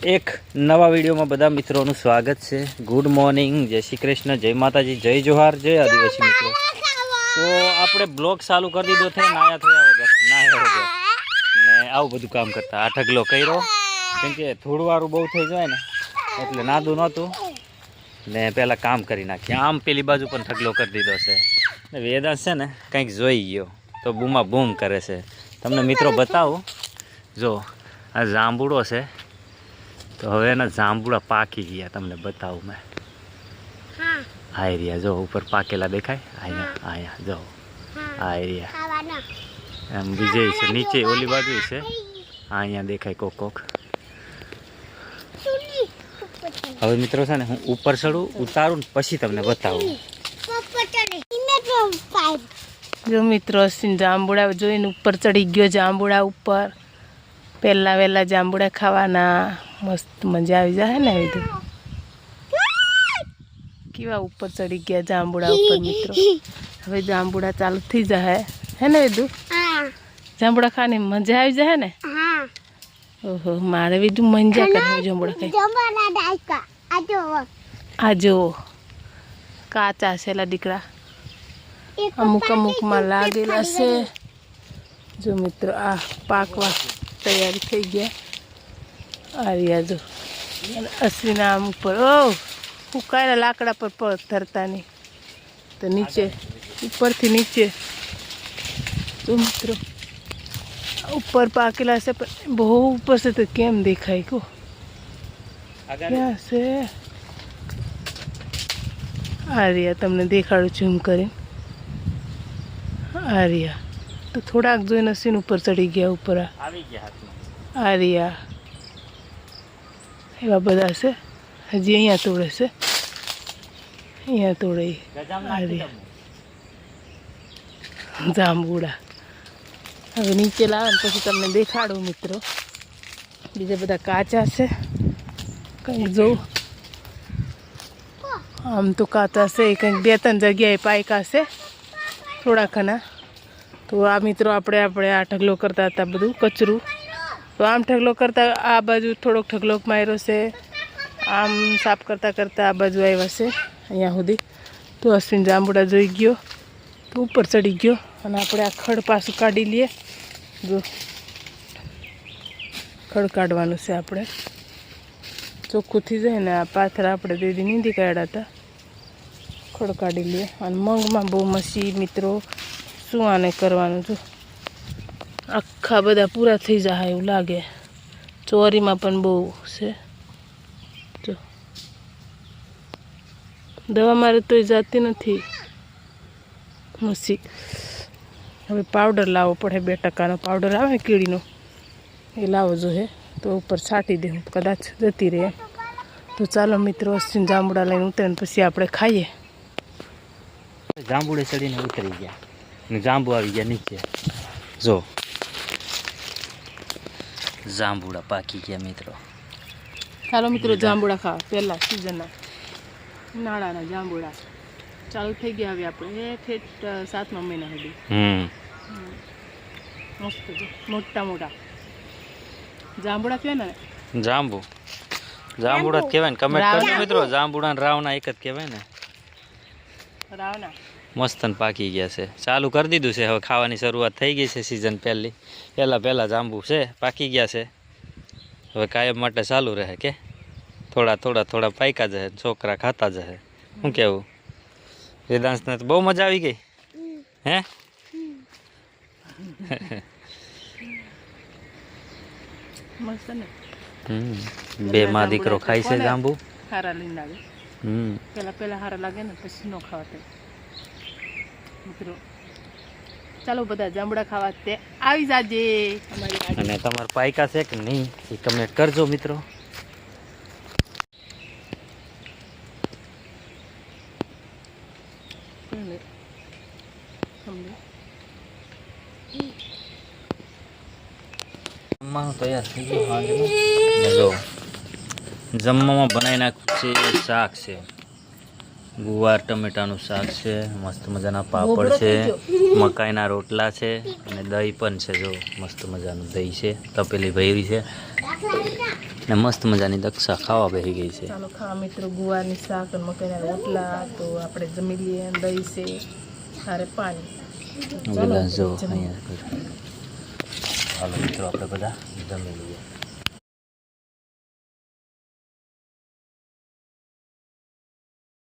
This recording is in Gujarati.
એક નવા વિડીયોમાં બધા મિત્રોનું સ્વાગત છે। ગુડ મોર્નિંગ, જય શ્રી કૃષ્ણ, જય માતાજી, જય જોહાર, જય આદિવાસી મિત્રો। તો આપણે બ્લોગ ચાલુ કરી દીધો છે નાયા થયા વગર ને આવું બધું કામ કરતા। આ ઢગલો કર્યો કેમ કે થોડું બહુ થઈ જાય ને એટલે નાદું નહોતું ને પહેલાં કામ કરી નાખીએ। આમ પેલી બાજુ પણ ઢગલો કરી દીધો છે ને વેદાંશ છે ને કંઈક જોઈ ગયો તો બૂમા બૂમ કરે છે। તમને મિત્રો બતાવું, જો આ જાંબુડો છે તો હવે એના જાંબુડા પાકી ગયા, તમને બતાવું મેં। આ એરિયા જો ઉપર પાકેલા દેખાય, અહીંયા જો આ એરિયા એમ બીજે છે, નીચે ઓલી બાજુ છે, અહીંયા દેખાય કોક કોક। હવે મિત્રો છે ને હું ઉપર ચડું, ઉતારું ને પછી તમને બતાવું। જો મિત્રો અશ્વિન જાંબુડા જોઈને ઉપર ચડી ગયો, જાંબુડા ઉપર। પહેલા વહેલા જાંબુડા ખાવાના, મસ્ત મજા આવી જાય ને। વિધુ કેવા ઉપર ચડી ગયા જાંબુડા ઉપર મિત્રો। હવે જાંબુડા ચાલુ થઈ જાય હે ને વિધુ? જાંબુડા ખાવાની મજા આવી જાય ને? ઓહો, મારે વિધુ મંજા કરે જાંબુડા ખાઈ। આ જો કાચા છે લા દીકરા, અમુક અમુકમાં લાગેલા છે। જો મિત્રો આ પાકવા તૈયારી થઈ ગયા। આ રહ્યા જો અશ્વિના આમ ઉપર ફૂંકાયેલા લાકડા પર પગ ધરતા નહીં તો નીચે, ઉપરથી નીચે જો મિત્રો ઉપર પાકેલા છે પણ બહુ ઉપર છે તો કેમ દેખાય કો? ક્યાં છે? આ રહ્યા, તમને દેખાડું ઝૂમ કરીને। આ રહ્યા તો થોડાક જોઈને અશ્વિન ઉપર ચડી ગયા, ઉપર આ રહ્યા એવા બધા છે। હજી અહીંયા તોડે છે, અહીંયા તોડે આ રહ્યા જાંબુડા। હવે નીચે લાવે ને પછી તમને દેખાડું મિત્રો। બીજા બધા કાચા છે, કંઈક જોઉં આમ તો કાચા છે, કંઈક 2-3 જગ્યાએ પાયકા છે થોડા ઘણા। તો આ મિત્રો આપણે આ ઢગલો કરતા હતા બધું કચરું, તો આમ ઢગલો કરતા આ બાજુ થોડોક ઢગલો માર્યો છે, આમ સાફ કરતાં કરતાં આ બાજુ આવ્યા છે અહીંયા સુધી। તો અશ્વિન જાંબુડા જોઈ ગયો તો ઉપર ચડી ગયો અને આપણે આ ખડ પાછું કાઢી લઈએ। જો ખડ કાઢવાનું છે આપણે, ચોખ્ખું થઈ જાય ને। આ પાથરા આપણે દીદી નીંદી કાઢ્યા હતા, ખડ કાઢી લઈએ। અને મંગમાં બહુ મસી મિત્રો, શું આને કરવાનું? જો આખા બધા પૂરા થઈ જાય એવું લાગે। ચોરીમાં પણ બહુ છે, જો દવા મારે તોય જાતી નથી મસી। હવે પાવડર લાવવો પડે, 2% પાવડર આવે ને કીડીનો, એ લાવો જોઈએ તો ઉપર છાંટી દે, કદાચ જતી રહે। તો ચાલો મિત્રો અશ્વિન જાંબુડા લઈને ઉતરે ને પછી આપણે ખાઈએ। જાંબુડે ચડીને ઉતરી ગયા ને જાંબુ આવી ગયા નીચે। જો જાંબુડા પાકી ગયા મિત્રો। ચાલો મિત્રો જાંબુડા ખાવા, પહેલા સિઝનના ઉનાળાના જાંબુડા ચાલુ થઈ ગયા। હવે આપણે ઠેઠ 7મા મહિના સુધી મસ્ત છે, મોટા મોટા જાંબુડા કહેવાય ને? જાંબુડા જ કહેવાય ને? કમેન્ટ કરજો મિત્રો, જાંબુડા રાવના એક જ કહેવાય ને? રાવના મસ્ત પાકી ગયા છે, ચાલુ કરી દીધું છે, હવે ખાવાની શરૂઆત થઈ ગઈ છે। સિઝન પહેલા જાંબુ છે પાકી ગયા છે, હવે કાયમ માટે ચાલુ રહે કે થોડા પાક્યા જશે, છોકરા ખાતા જશે। શું કેવું વેદાંશને? તો બહુ મજા આવી ગઈ હે? મસ્ત ને? બે માં દીકરો ખાય છે જાંબુ, હારા લઈને લાગે। પહેલા હારા લાગે ને પછી ન ખાવા મિત્રો। ચાલો બધા જાંબુડા ખાવા તે આવી જાજે અમારી। અને તમારે પાયકા છે કે નહીં એ કમેન્ટ કરજો મિત્રો। જમવાનું તૈયાર થઈ ગયું સાંજનું। જો જમવામાં બનાવી નાખ્યું છે, શાક છે, ગુવાર ટમેટાનું શાક છે, મસ્ત મજાના પાપડ છે, મકાઈના રોટલા છે અને દહીં પણ છે। જો મસ્ત મજાનું દહીં છે, તપેલી ભરી છે। ને મસ્ત મજાની દક્ષા ખાવા બેસી ગઈ છે. ચાલો ખાવા મિત્રો, ગુવારની શાક અને મકાઈના રોટલા. તો આપણે જમી લઈએ. દહીં છે, સારે પાણી. બધા જો અહીંયા ચાલો મિત્રો આપણે બધા જમી લઈએ.